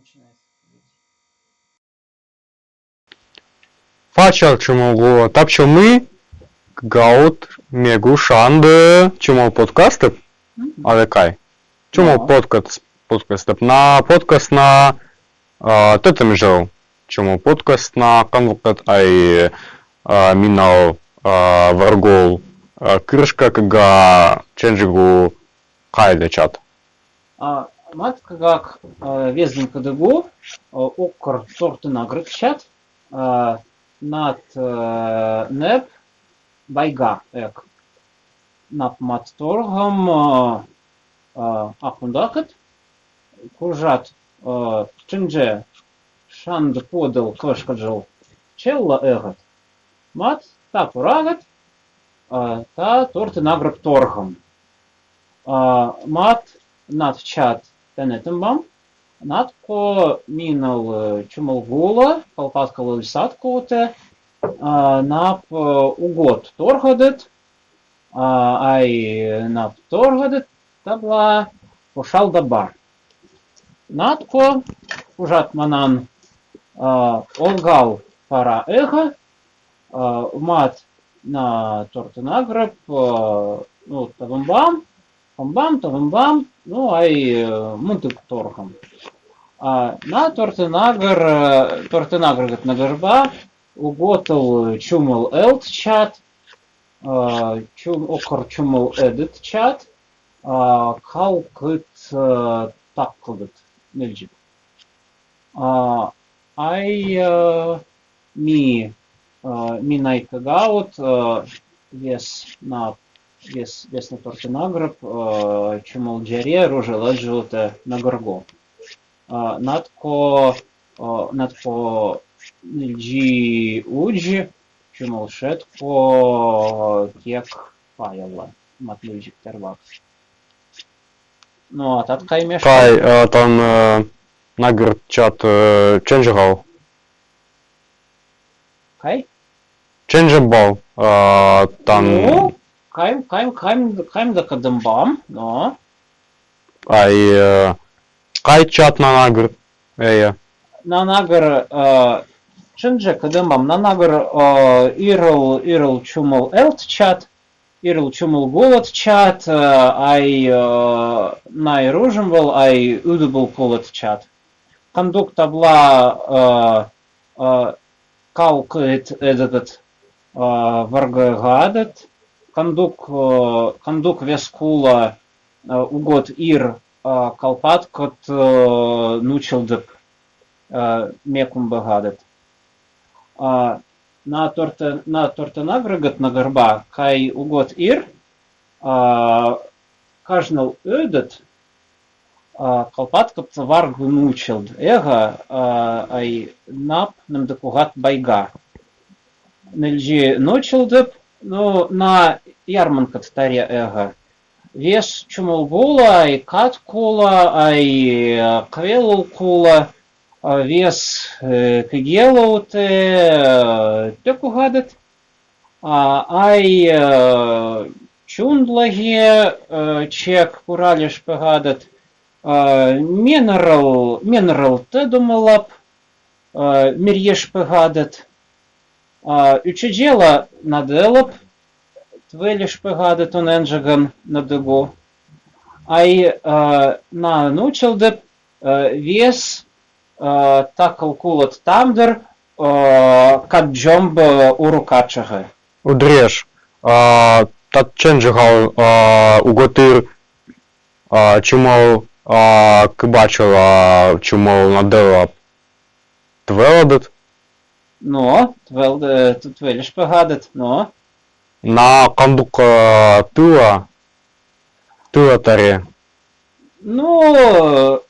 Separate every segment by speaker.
Speaker 1: начинается.
Speaker 2: Faceam чему tapșomi gaut megu șandă чему подкасты ale kai. Чему подкаст на подкаст на тетем жил. Чему подкаст на конвокат ай минал варгол крышка кага ченджигу кайда чат.
Speaker 1: Мат как везден кадыгу оккор сорты наград чат над неб байга эк над мат торгам ахундакат куржат чинже шанд подал кошкаджал челла эгат мат та пурагат та торты наград торгам мат над чат тенетембам надко минал чумалгула колпаткала лисаткоуте нап угод торгадет ай нап торгадет табла пошал дабар надко ужат манан олгал пара эго мат на тортенагреб ну табамбам табамбам ну ай мунтык торгам на тортенагр нагарба уготал чумал элт чат окор чумал эдит чат калкыт таккылдыт нельджип ай ми найкагаут вес на тортенагреб чумал джере ружела желте на горго надко нельджи уджи чумал шетко кек паяла матлюджик тервак. Ну а тат кай меш.
Speaker 2: Кай там нагр чат ченджигал.
Speaker 1: Кай?
Speaker 2: Ченджибал там.
Speaker 1: Ну, кайм да кадамбам, но.
Speaker 2: Ай кай чат на нагр эя.
Speaker 1: На нагр ченже кадамбам на нагр ирл чумал элт чат. Ирл чумал голод чат, ай найружимвал, ай удубал колод чат. Кондук табла калкает эдагат варгагадат. Кондук вескула угод ир калпаткот нучилдык мекум багадат. На тортенаграгат на горба кай угод ир кажнал ödet калпаткот варгу нучилд эга ай нап намдакугат байга. Нельджи нучилдык ну, на ярманкат таре эго. Вес чумалгула, ай каткула, ай квелулкула, вес кегелауте, текугадет, ай чундлаге, чек куралиш пегадет, минерал тедумалап, мирьеш пегадет, учеджела наделап, твелиш пегадет оненджаган надегу. Ай на нучилдеп вес такалкулат тамдер каджомб урукачага.
Speaker 2: Удреш. Тат ченджигал уготир чумал кыбачила чумал наделап. Твеладет.
Speaker 1: Но, твелиш пегадет, но.
Speaker 2: На кондук тыла таре.
Speaker 1: Ну,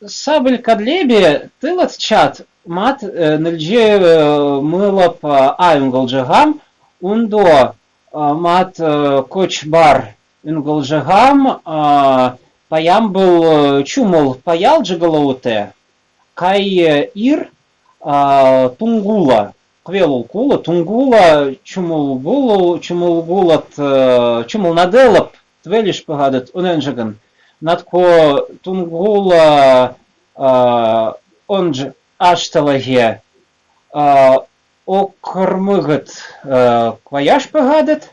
Speaker 1: сабль кадлебе тылат чат мат нельже мылап аюнгалджагам ундо мат кочбар юнгалджагам паям был чумал паял джигалауте кай ир тунгула квелулкула тунгула чумулгулат чумул наделап твелиш пагадат уненджаган надко тунгула он же ашталаге окормыгыт кваяш пегадет,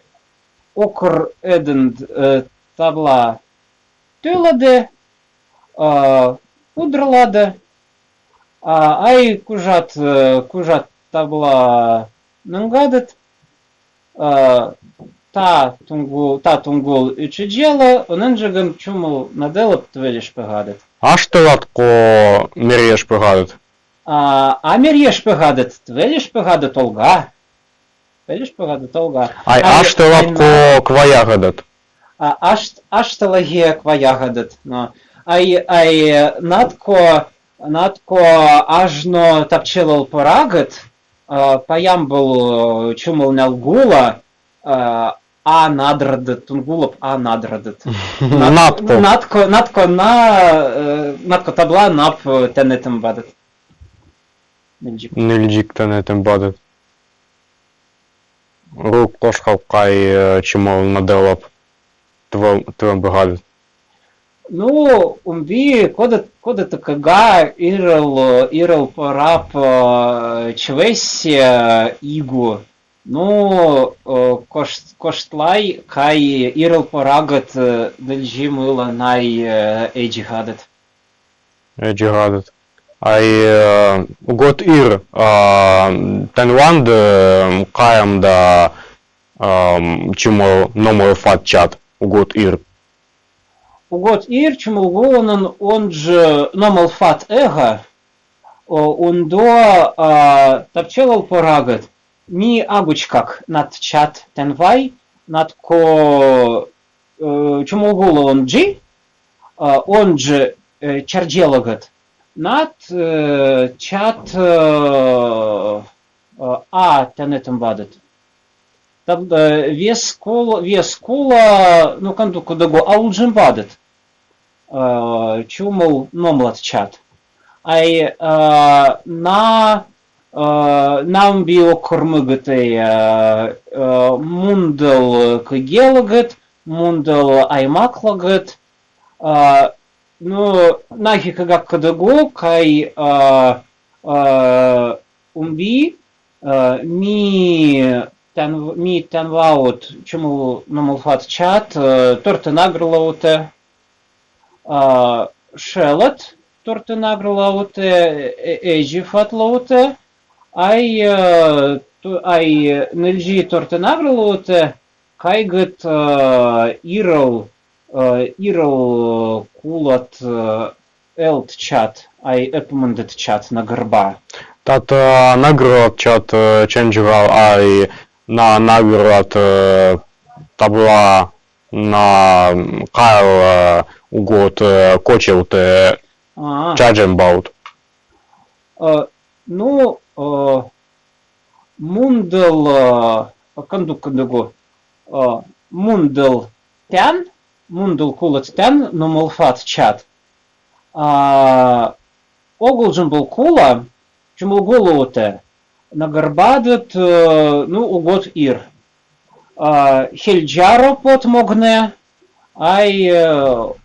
Speaker 1: окр эденд табла тюладе, удралада, ай кужат табла нангадет, та тунгул ичиджела, оненджегам чумул наделап твелиш пегадет.
Speaker 2: Аштылатко мереш пегадет.
Speaker 1: Мереш пегадет, твелиш пегадет олга. Велиш пегадет олга.
Speaker 2: Ай аштылатко кваягадет.
Speaker 1: Ашталаге кваягадет. Ай надко ажно тапчелал порагет, паямбл чумул налгула, надрадет, тунгулоп надрадет.
Speaker 2: Надко.
Speaker 1: Надко табла нап тенетем бадет.
Speaker 2: Нильджик тенетем бадет. Рук кошкал кай чимол наделап твем бегадет.
Speaker 1: Ну, умби кода такага ирал порап чвеси игу. Ну, коштлай кай ирал порагат дельжи мыла най эджигадет.
Speaker 2: Эджигадет. Ай год ир Тенланд каям да чимол номер фат чат год ир.
Speaker 1: Угод ир чумулгуланан он же номал фат эго, он до тапчелал порагат. Ми агучкак над чат тенвай, над ко чумулгулан джи, он же чарджелагат. Над чат тенетем бадет. Там вес кула, ну канду кудаго ауджим бадет. Чумул номлат чат. Ай нам био кормыгытай мундал кагелагат, мундал аймаклагат. Ну нахи кагак кадаго кай умби ми тенваут чумул номлфат чат тортенагрлауте. Шелот тортенагрлауте эджифатлауте. Ай нельжи тортенагрлауте кайгат ирал кулат элт чат, ай эпмундет чат на горба.
Speaker 2: Тат наград чат чендживал ай на наград табла на кайл угод кочел те чаджем баут.
Speaker 1: Ну, мундал кандуго мундал тян, мундал кулат тян, но молфат чат. Огулджин был кула, чему голову-то нагарбадет, ну, угод ир. Хельджаро подмогне, ай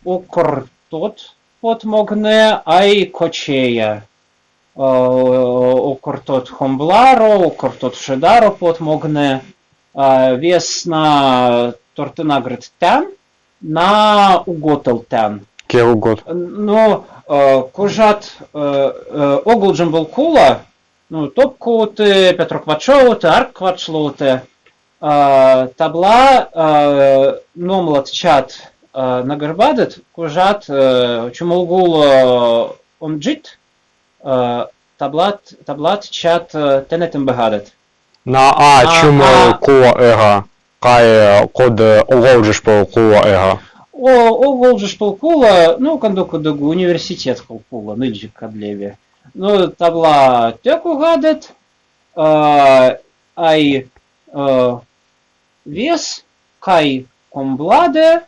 Speaker 1: окр тот подмогне, ай кочея. Окр тот хомбларо, окр тот шедаро подмогне, вес на тортенагрет тян, на уготел тян.
Speaker 2: Ке угод?
Speaker 1: Ну, кужат огулджин был кула, ну, топкуты, Петроквачоуты, Арквачлуты, табла номлат чат нагарбадет, кужат чумулгул омджит, таблат чат тенетем бегадет.
Speaker 2: На чумул кула эга, кай код оголджиш по кула эга.
Speaker 1: Оголджиш по кула, ну, кандоку догу университет кула, ныльджик кадлеве. Ну, табла теку гадет, ай вес кай комбладе,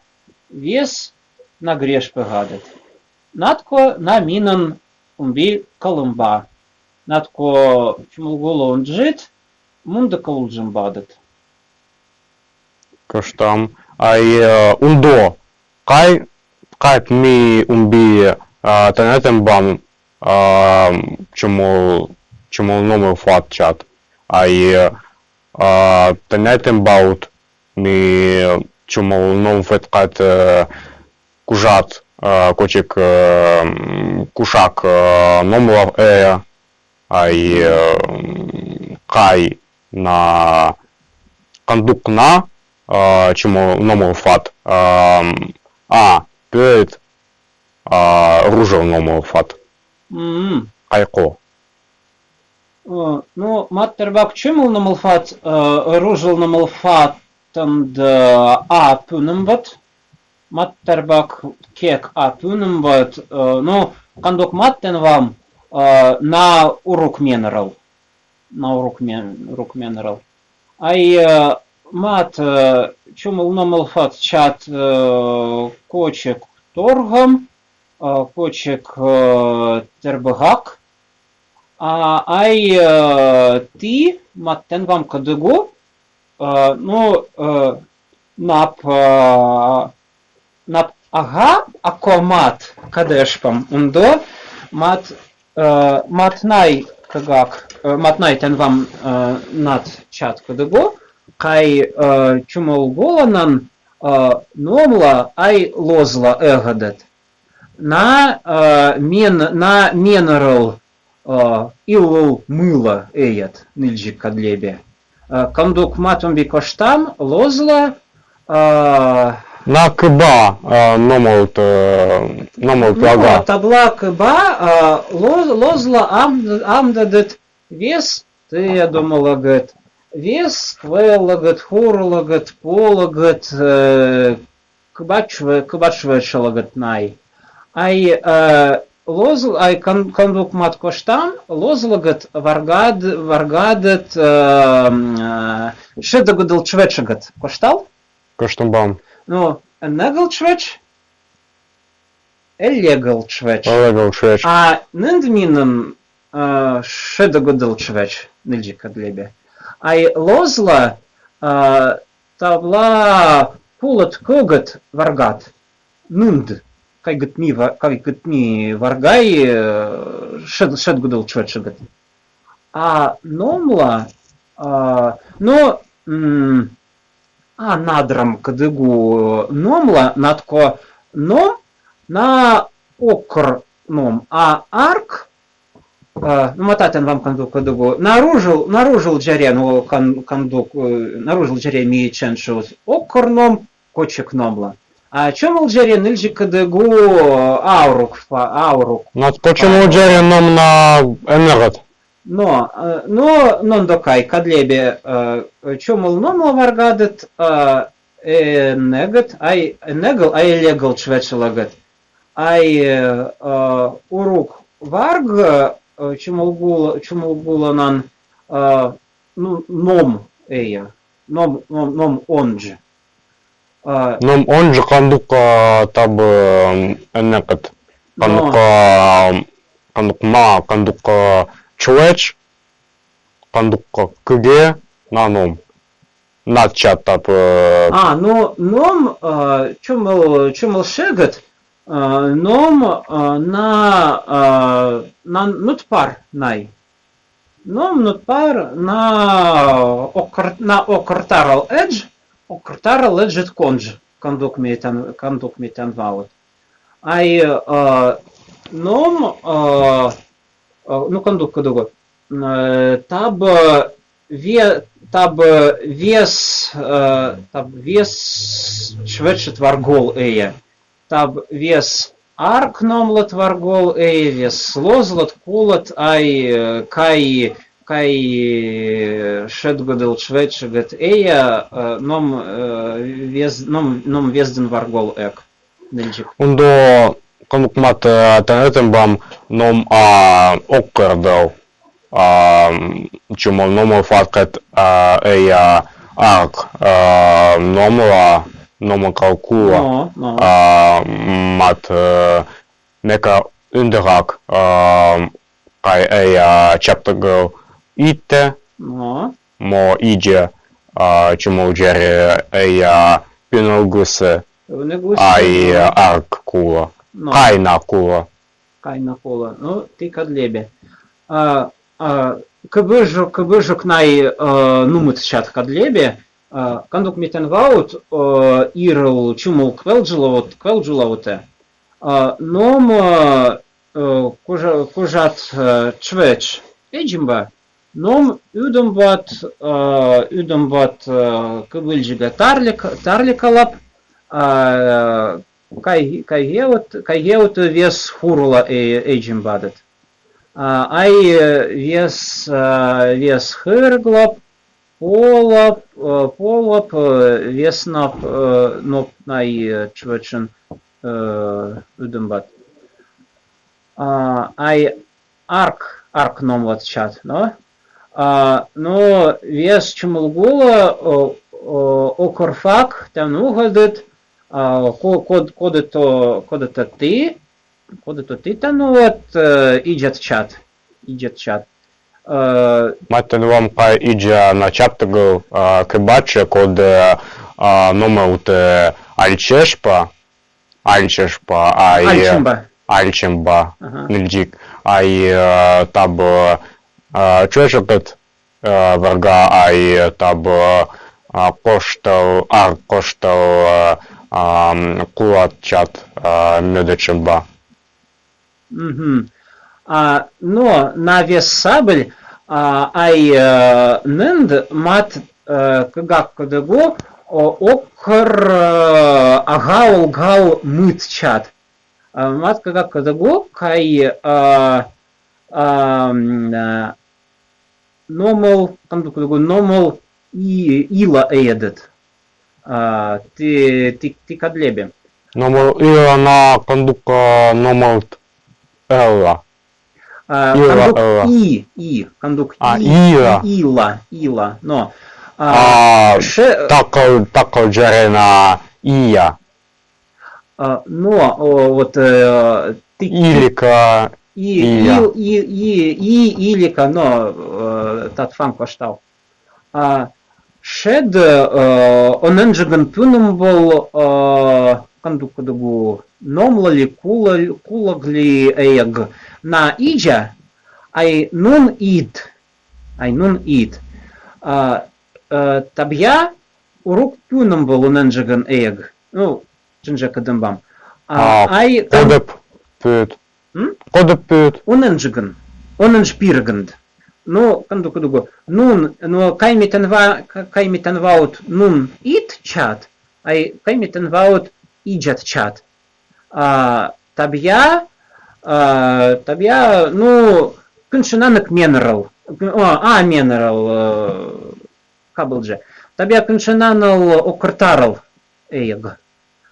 Speaker 1: вес на греш пегадет. Надко на минан умби колумба. Надко чумулгуло унджит, мунда колуджим бадет.
Speaker 2: Коштам. Ай ундо. Кай ми умби тенетем бам чому номер фат чат. Ai tenetem baut mi чому ном феткат кужат кочек кушак номлав ai кай на кондукна чому номер фат пет ружел номер фат кайко.
Speaker 1: Ну, маттербак чимул на малфат, ружил на малфат пунембат. Маттербак кек пунембат. Ну, кандок маттен вам на урок менерал. На урок менерал. Ай мат чимул на малфат чат кочек торгам, кочек тербагак. Ай ти маттен вам кадыгу, ну, нап ага, ако мат кадешпам ундо, матнай кагак, матнай тен вам над чат кадыгу, кай чумол голанан номла ай лозла эгадет. На менерал иллу мыло эйет нильджик кадлебе. Кандук матом бикоштам лозла
Speaker 2: На кыба номолт ага.
Speaker 1: Табла кыба лозла амдадет вес ты я думала гет вес твелагет хурулагет полагет кыбачвешалагет най. Ай лозл, ай кандук мат коштам, лозлагат варгадет шедагудал чвечагат. Коштал?
Speaker 2: Коштамбам.
Speaker 1: Ну, негал чвеч, элегал чвеч.
Speaker 2: Легал чвеч.
Speaker 1: А ниндминен шедагудал чвеч, нильджика длебе. Ай лозла табла пулат когат варгат. Нинд. Кай гытми варгай шед гудал чвечагат. А номла но надрам кадыгу номла надко ном на окр ном, а арк ну мататен вам кандук кадыгу наружил джаре ну кандук наружил джаре ми ченшус окр ном кочек номла. А чому джаре нильджи кадыгу аурук?
Speaker 2: Над почему джаре ном на энергот?
Speaker 1: Но нон докай кадлебе чому номла варгадет негат ай негал ай легал чвечелагат ай урук варг чому гула нан ну ном эя ном онж.
Speaker 2: Ном он же кандук таб энергот. Кандук чвеч, кандук кыге на ном. Над чат таб.
Speaker 1: Ну ном чумал шегат ном на нутпар най. Ном нутпар на окартарал эдж. Окартарал эджет конж. Кандук метан валет. Ай ном ну кандук кадуго. Таб вес шведшет варгол эя. Таб вес арк номлат варгол эя, вес лозлат кулат ай кай шедгодел шведшегет эя ном везден варгол эк.
Speaker 2: Ундо кандук мат тенетем бам ном оккардел. Чому номер фаткет эя арк номер калкула мат нека ундерак кай эя чаптагел ите мо иже чому джере эя пиногусе ай арк кула кай на кула
Speaker 1: Кайна кола. Ну, ти кадлебе. Кыбыжок най нумыт чат кадлебе. Кандук митенваут ирл чумул квелджилауте. Ном кожат чвеч эджимба. Ном үдымбат кыбыльжига тарликалап. Кайгеут вес хурула эджимбадет. Ай вес хырглап, полап, веснап, ноп най чвечен үдымбат. Ай арк номлат чат, но? Но вес чумулгула окорфак там угодит, кодето ти, ну вот идет чат.
Speaker 2: Matten вам кай иджа на чаптагу кебаче код номаут альчешпа, альчемба, нильджик, ай таб чешепет варга, ай таб коштал кулат чат медечемба.
Speaker 1: Но на вес сабль ай нند мат кагак кадего окр агау мыт чат. Мат кагак кадего кай номал ила эдет. Ти кадлебе.
Speaker 2: Номал ила на кандука номал элла.
Speaker 1: Кондук ила, но.
Speaker 2: Тако джарена ия.
Speaker 1: Но вот
Speaker 2: Илика.
Speaker 1: Илика, но тат фан коштал. Шед оненджиган пюнум был кондук кадугу номлали кулагли эйг. На иджа ай нун ид. Табья урук пюном был уненджиган эйг. Ну, чинджака дымбам. Ай
Speaker 2: Кодеп пют.
Speaker 1: Уненджиган. Уненджпирганд. Ну, кандуку. Нун, но каймитенваут нун ид чат, ай каймитенваут иджат чат. Табья, ну, кыншынанык менерал. Менерал, каблже. Табья кыншынанал окртарал эйг.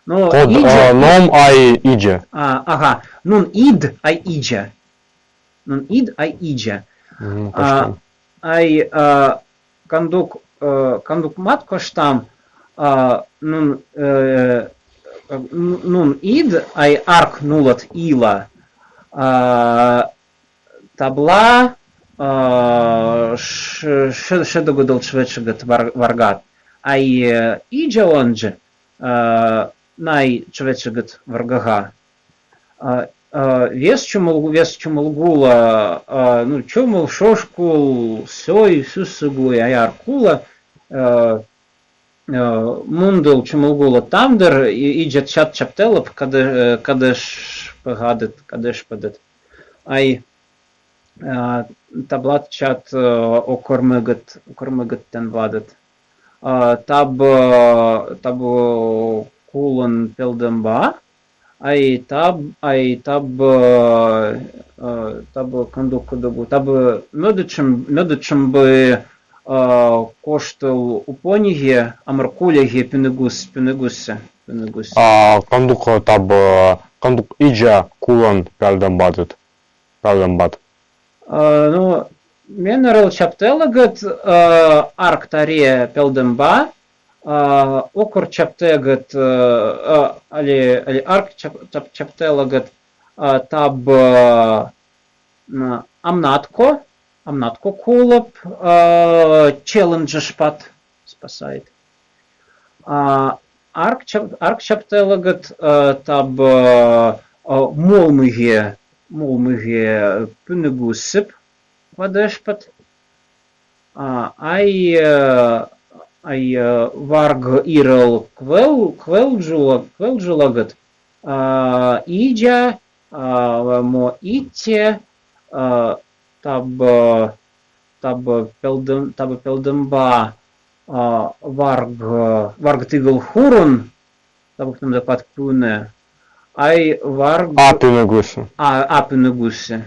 Speaker 1: Но
Speaker 2: Код ном ай идже.
Speaker 1: Ага. Нун ид ай иджа. Ай кандук маткош там нун ид ай арк нулат ила табла шедогодал чвечегат варгат ай иджа онже най чвечегат варгага вес чумулгула, ну, чумул, шошкул, сой, сусугуй, аяркула, мундул, чумулгула, тамдер, иджет чат чаптелап, кадеш падет. Ай, таблат чат окормыгат тен вадет. Таб кулан пелдемба, ай таб кандук кадугу, таб медычем бы коштал упониге, амаркуляге пенегуссе.
Speaker 2: Кандук иджа кулан пелдембат.
Speaker 1: Ну, менерал чаптелагат арктаре пелдемба, окор чаптегат али арк чаптелагат таб амнатко кулап челленджешпат спасает. Арк чаптелагат таб молмыге mulmige punegusip vadešpat. Ai varg irel kveldžulagat. Idja mo itte tab peldamba varg tigel hurun tab tam dapat pune. Ai varg
Speaker 2: Apineguse.
Speaker 1: Apineguse.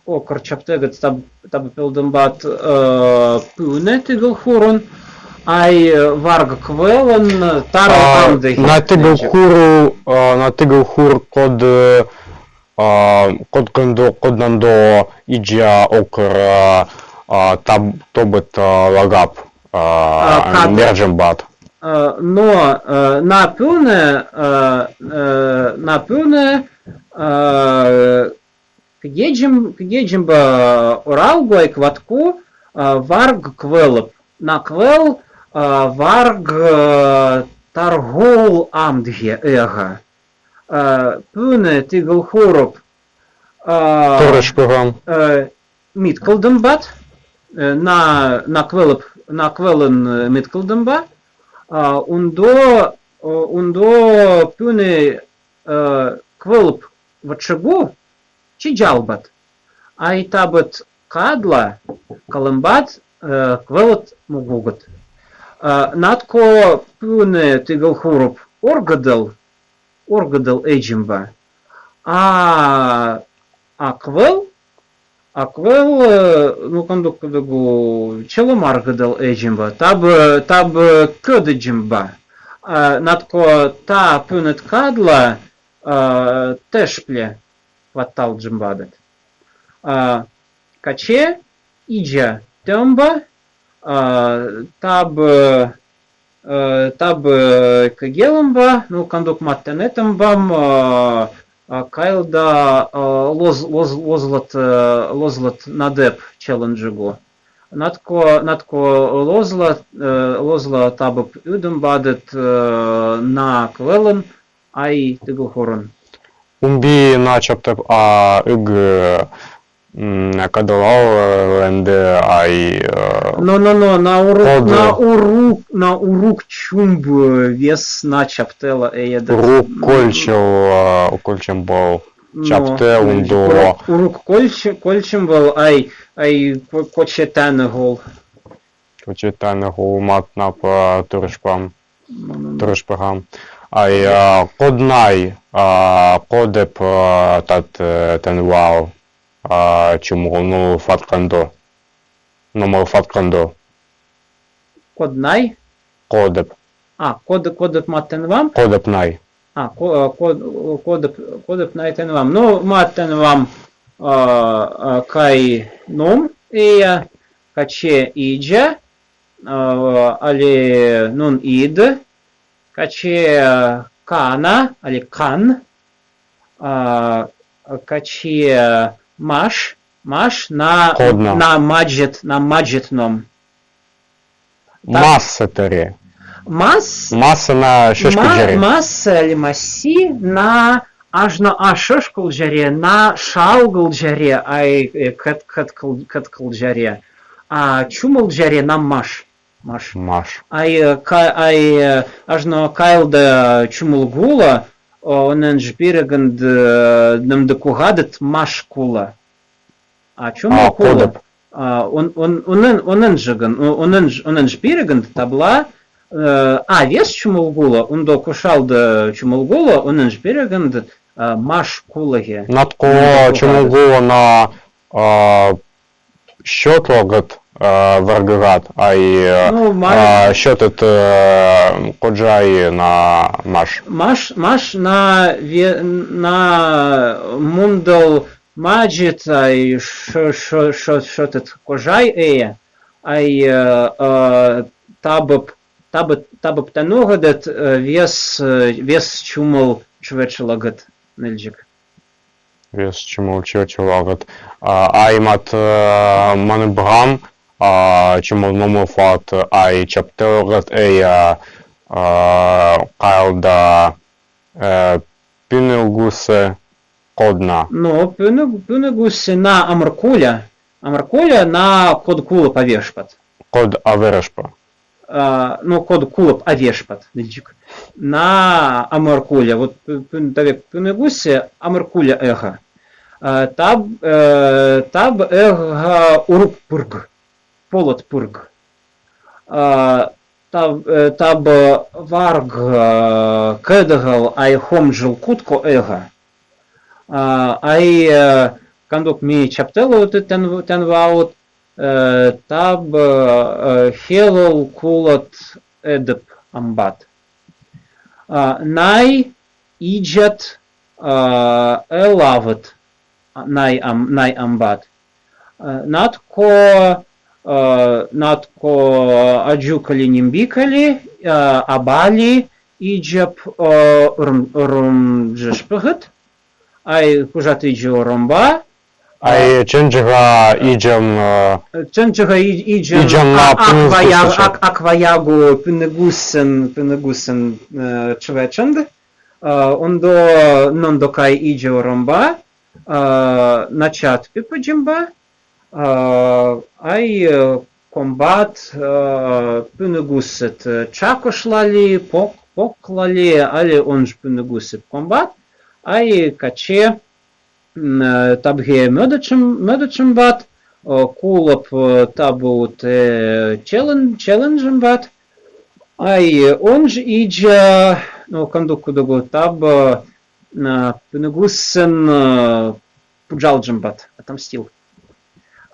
Speaker 1: Okar chaptegat tab peldambat pune tigel hurun. Ai varg kvelen taro amde.
Speaker 2: На тигл хur kod kod nando idja okr tobet lagap mergembat.
Speaker 1: Но на pune kdjeđem ba oralgoj kvatku varg kvelop. Na kvel varg targol amdge ega. Pune tigel hurop
Speaker 2: Torrespegam.
Speaker 1: mitkeldembat. Na kwellen mitkeldemba. Undo pune kvelop vatšegu čiđalbat. Ai tabat kadla kalembat kvelet mugugat. Natko pune tigel hurop orgadel ejimba. A kvel, nu kanduk kadagu čelomargadel ejimba. Tab ködejimba. Natko ta punet kadla tešplje vatal džimbadet. Kače idja temba tab kagelamba, nu kanduk mattenetambam kailda lozlat nadep challenge'gu. Natko lozla tab udembadet na kvelen ai tigel hurun.
Speaker 2: Umbi начебто kadalal ai
Speaker 1: No, na uruk chumb вес начаптела ejedet.
Speaker 2: Uruk kolčem bol čapte undo.
Speaker 1: Uruk kolčem bol ai kočetane gol.
Speaker 2: Kočetane gol matnap turspegam. Ai kodnai kodep tat ten wow. Чому ну фаткандо. Номер фаткандо.
Speaker 1: Kodnai?
Speaker 2: Кодеп.
Speaker 1: Kodep mattenvam?
Speaker 2: Кодеп най.
Speaker 1: Kodep naitenvam. Nu, mattenvam kai num eja, kače idja, ali nun id, kače kana, ali kan, kače Maš na mađetnom.
Speaker 2: Masa teri. Masa na šeškulđari.
Speaker 1: Masa ili masi na ažno ašoškulđari, na šalgulđari, aj kad kulđari. A čumulđari na maš. Aj ažno kailda čumulgula, onen žbiragand nam da kuhadet maš kula. A čumo kula? Onen žbiragand tabla, vjes čumulgula, ondo kušalda čumulgula, onen žbiragand maš kulage.
Speaker 2: Natko čumulgula na šotlogat vargagat, aj šotet kođaj na maš.
Speaker 1: Maš na mundal mađit, aj šotet kođaj eje, aj tabab tanugadet vjes čumal čvečelagat neljik.
Speaker 2: Vjes čumal čvečelagat. Aimat manibham, čumal nomofat, aj čaptelagat eja kailda pinilguse, Кодна.
Speaker 1: Ну, пюнегуси на амаркуля. Амаркуля на код кулап авешпат.
Speaker 2: Код аверешпа.
Speaker 1: Ну, код кулап авешпат. На амаркуля. Вот пюнегуси амаркуля эга. Таб эга уруппург. Полотпург. Таб варг кэдагал ай хомджил кутко эга. Ай кандук ми чаптелу тен ваут таб хелол кулот эдеп амбат. Най иджат элават най амбат. Натко аджукали нимбикали абали иджап румджешпагат. Ай кужат иджу ромба.
Speaker 2: Ай ченджига иджам на пюнегуси.
Speaker 1: Акваягу пюнегусен чвеченд. Ондо нондокай иджу ромба. Начат пипаджимба. Ай комбат пюнегусет чакошлали, поклали, али онж пюнегусет комбат. Ай каче табге медочем бат, кулап табут челленджем бат. Ай онж иджа, ну кандуку догу таб пюнегусен пуджалджем бат, отомстил.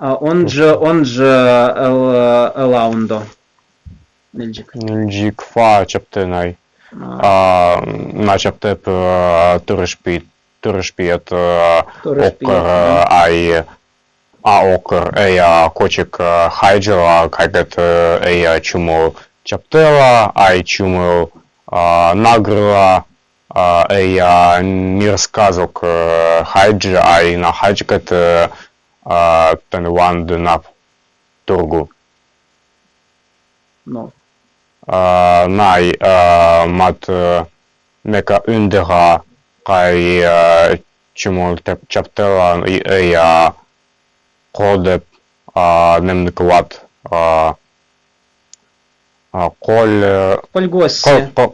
Speaker 1: Он же Элаундо.
Speaker 2: Нельджик фа чаптенай. Начаптеп турышпиет окр ай окр эя кочек хайджела кайгет эя чуму чаптела ай чуму нагрыла эя мирсказок хайджи ай на хайджкет ten wand na turgu.
Speaker 1: No.
Speaker 2: Nai mat meka undera kai chimol chaptela ja kodep nemnikwat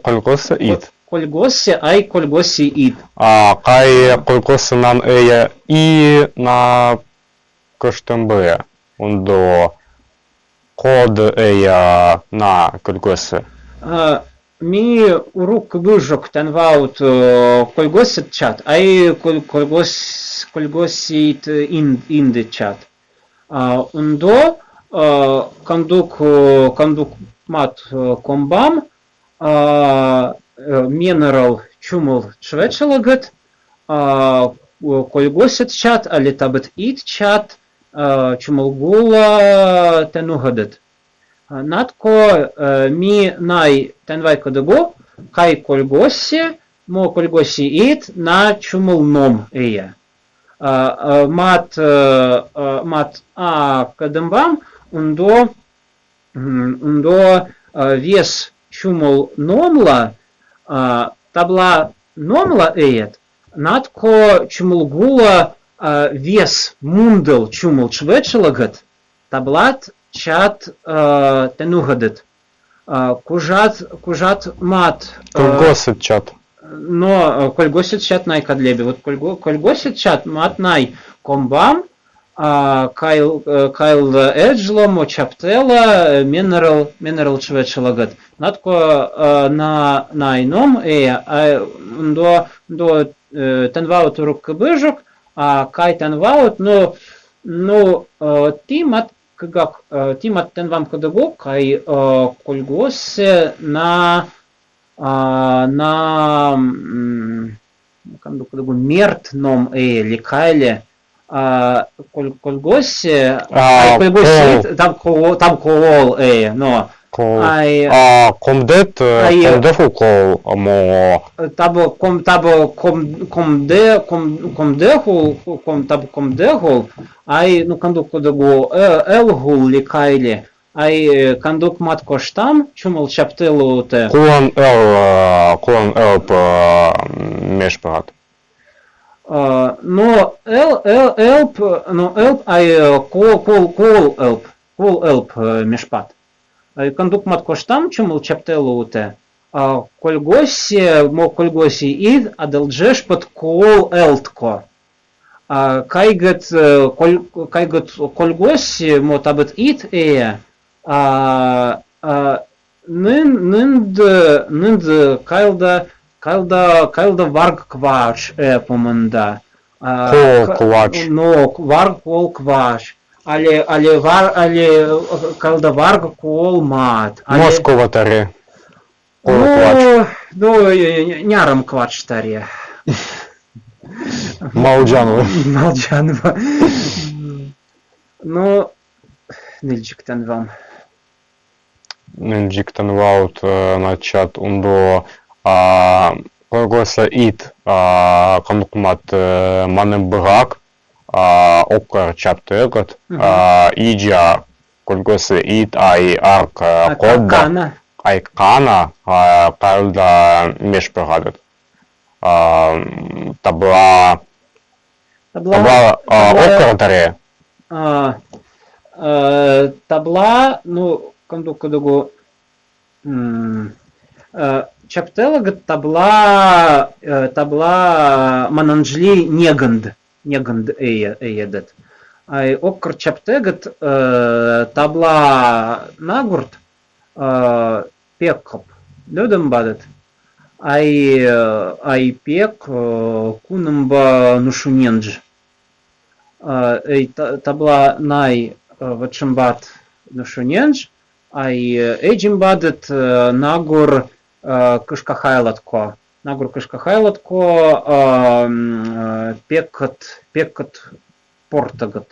Speaker 2: kolgosse it.
Speaker 1: Кольгосе, ай кольгосе ид.
Speaker 2: Кай колгоsse нам эя и на Коштембе, ондо код эя на колгосе.
Speaker 1: Ми урук выжок тенваут кольгосет чат, ай кольгосит инде чат. Ондо кандук мат комбам минерал чумул швечелагет кольгосет чат, али табет ит чат чумулгула тенугадет. Натко ми най тенвай кодего кай кольгосе мо кольгоси ит на чумулном эя. Мат кадембам ундо вес чумул номла табла номла эет. Натко чумулгула вес мундел чумул чвечелагат таблат чат тенугадет. Кужат мат.
Speaker 2: Кольгосет чат.
Speaker 1: Но кольгосет чат най кадлеби. Вот кольгосет чат мат най комбам кайл эджлом чаптела минерал чвечелагат. Натко на найном до тенваут рук кбыжок, кай тенваут, но тимат тенвам кадего кай кольгосе на мертном ликайле кольгосе там колол но
Speaker 2: комдет комдефу мо
Speaker 1: комдеху ай ну кандук кодего элгул ликайле ай кандук мат коштам чумал чаптелу те
Speaker 2: кулан эл мешпарат
Speaker 1: Но elp, no elp, kol elp мешпат. Кондук маткош там, чумул чаптелуте, кольгоси ид, аделджеш под кол элтко. Кайгат кольгоси мотабет ид нинд кайлда варг кваш поманда.
Speaker 2: Кол квач.
Speaker 1: Но варг кол кваш. Але кайлда варг кол мат.
Speaker 2: Москова таре. Кол квач.
Speaker 1: Ну, нярам квач таре.
Speaker 2: Молчанова.
Speaker 1: Молчанова. Ну, нильчиктен вам.
Speaker 2: Нильчиктен ваут начат ундо Колгоса ит кондукмат манем бгак оккар чаптегот иджа колгоса ит ай арк кодда ай кана кайлда мешпегадет табла оккар таре
Speaker 1: табла ну кондукадугу чаптелагат табла мананжли неганд эйедет. Ай оккар чаптегат табла нагурт пеккоп lödön бадет. Ай пек кунымба нушунендж. Эй табла най вачымбат нушунендж. Ай эйджимбадет нагур кышкахайлатко. Нагур кышкахайлатко пеккат портагат.